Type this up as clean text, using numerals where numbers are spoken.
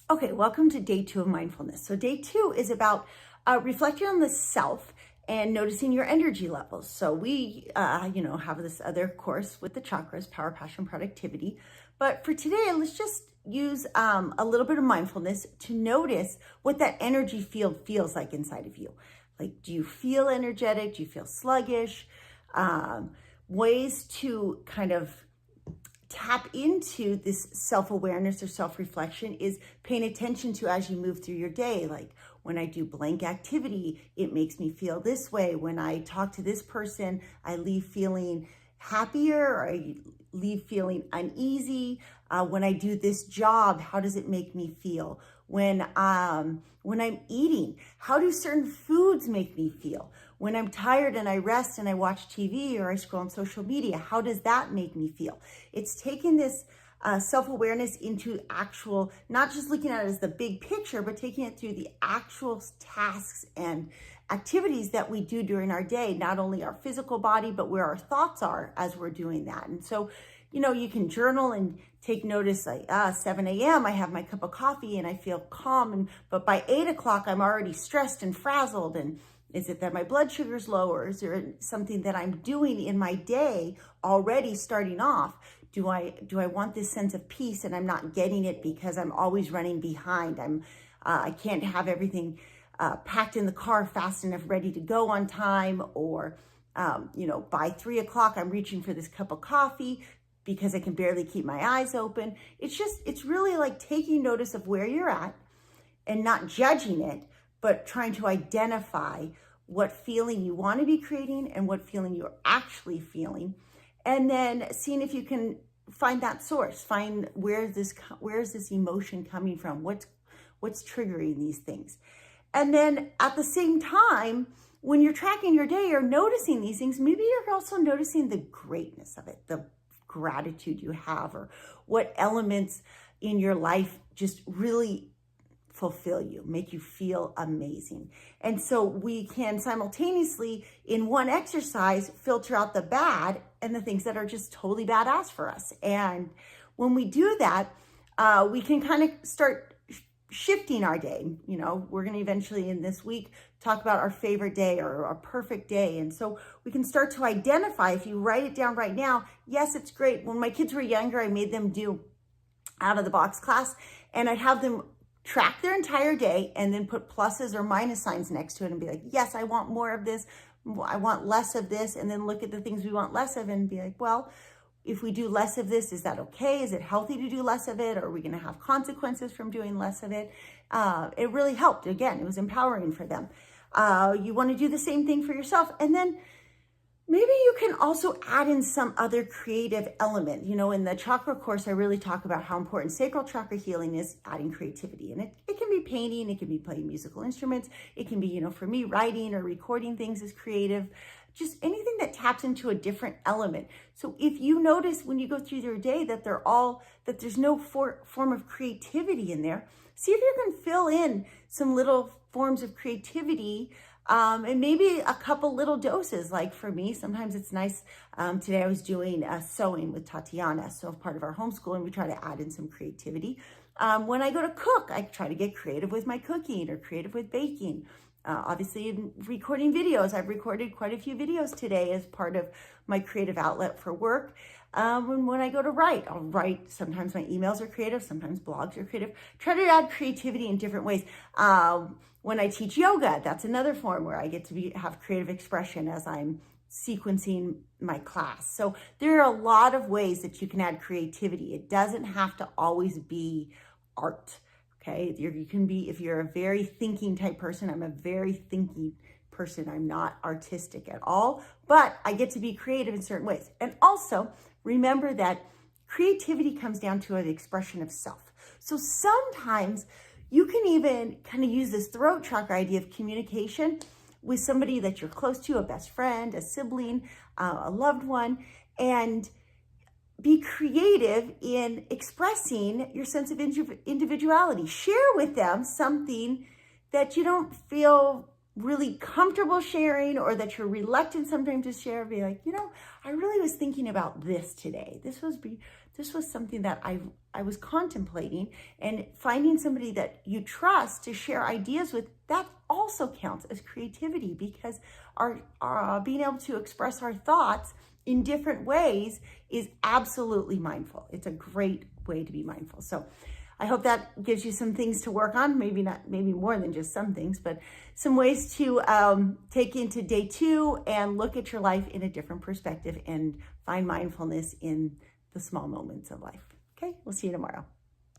Okay, welcome to day 2 of mindfulness. So day 2 is about reflecting on the self and noticing your energy levels. So we, have this other course with the chakras, power, passion, productivity. But for today, let's just use a little bit of mindfulness to notice what that energy field feels like inside of you. Like, do you feel energetic? Do you feel sluggish? Ways to kind of tap into this self-awareness or self-reflection is paying attention to as you move through your day. Like, when I do blank activity, it makes me feel this way. When I talk to this person, I leave feeling happier, or I leave feeling uneasy. When I do this job, how does it make me feel? When I'm eating, how do certain foods make me feel? When I'm tired and I rest and I watch TV or I scroll on social media, how does that make me feel? It's taking this self-awareness into actual, not just looking at it as the big picture, but taking it through the actual tasks and activities that we do during our day, not only our physical body, but where our thoughts are as we're doing that. And so, you can journal and take notice, like 7 a.m. I have my cup of coffee and I feel calm, but by 8 o'clock I'm already stressed and frazzled. And is it that my blood sugar's low, or is there something that I'm doing in my day already starting off? Do I want this sense of peace and I'm not getting it because I'm always running behind? I can't have everything packed in the car fast enough, ready to go on time, or by 3 o'clock I'm reaching for this cup of coffee because I can barely keep my eyes open. It's really like taking notice of where you're at and not judging it, but trying to identify what feeling you want to be creating and what feeling you're actually feeling. And then seeing if you can find that source, find where is this emotion coming from? What's triggering these things? And then at the same time, when you're tracking your day or noticing these things, maybe you're also noticing the greatness of it, the gratitude you have, or what elements in your life just really fulfill you, make you feel amazing. And so we can simultaneously, in one exercise, filter out the bad and the things that are just totally badass for us. And when we do that, we can kind of start shifting our day. We're going to eventually in this week talk about our favorite day or our perfect day. And so we can start to identify, if you write it down right now, yes, it's great. When my kids were younger, I made them do out of the box class, and I'd have them track their entire day and then put pluses or minus signs next to it and be like, yes, I want more of this. I want less of this. And then look at the things we want less of and be like, well, if we do less of this, is that okay? Is it healthy to do less of it? Or are we going to have consequences from doing less of it? It really helped. Again, it was empowering for them. You want to do the same thing for yourself. And then maybe you can also add in some other creative element. In the chakra course, I really talk about how important sacral chakra healing is, adding creativity. And it can be painting, it can be playing musical instruments, it can be, for me, writing or recording things is creative. Just anything that taps into a different element. So if you notice when you go through your day that there's no form of creativity in there, see if you can fill in some little forms of creativity, and maybe a couple little doses. Like for me, sometimes it's nice. Today I was doing sewing with Tatiana, so part of our homeschooling, we try to add in some creativity. When I go to cook, I try to get creative with my cooking or creative with baking. Obviously, in recording videos, I've recorded quite a few videos today as part of my creative outlet for work. When I go to write, I'll write. Sometimes my emails are creative, sometimes blogs are creative. Try to add creativity in different ways. When I teach yoga, that's another form where I get to have creative expression as I'm sequencing my class. So there are a lot of ways that you can add creativity. It doesn't have to always be art. Okay, you can be, if you're a very thinking type person, I'm a very thinking person. I'm not artistic at all, but I get to be creative in certain ways. And also remember that creativity comes down to an expression of self. So sometimes you can even kind of use this throat chakra idea of communication with somebody that you're close to, a best friend, a sibling, a loved one, and be creative in expressing your sense of individuality. Share with them something that you don't feel really comfortable sharing, or that you're reluctant sometimes to share. Be like, I really was thinking about this today. This this was something that I was contemplating, and finding somebody that you trust to share ideas with, that also counts as creativity, because our being able to express our thoughts in different ways is absolutely mindful. It's a great way to be mindful. So I hope that gives you some things to work on, maybe more than just some things, but some ways to take into day 2 and look at your life in a different perspective and find mindfulness in the small moments of life. Okay, we'll see you tomorrow.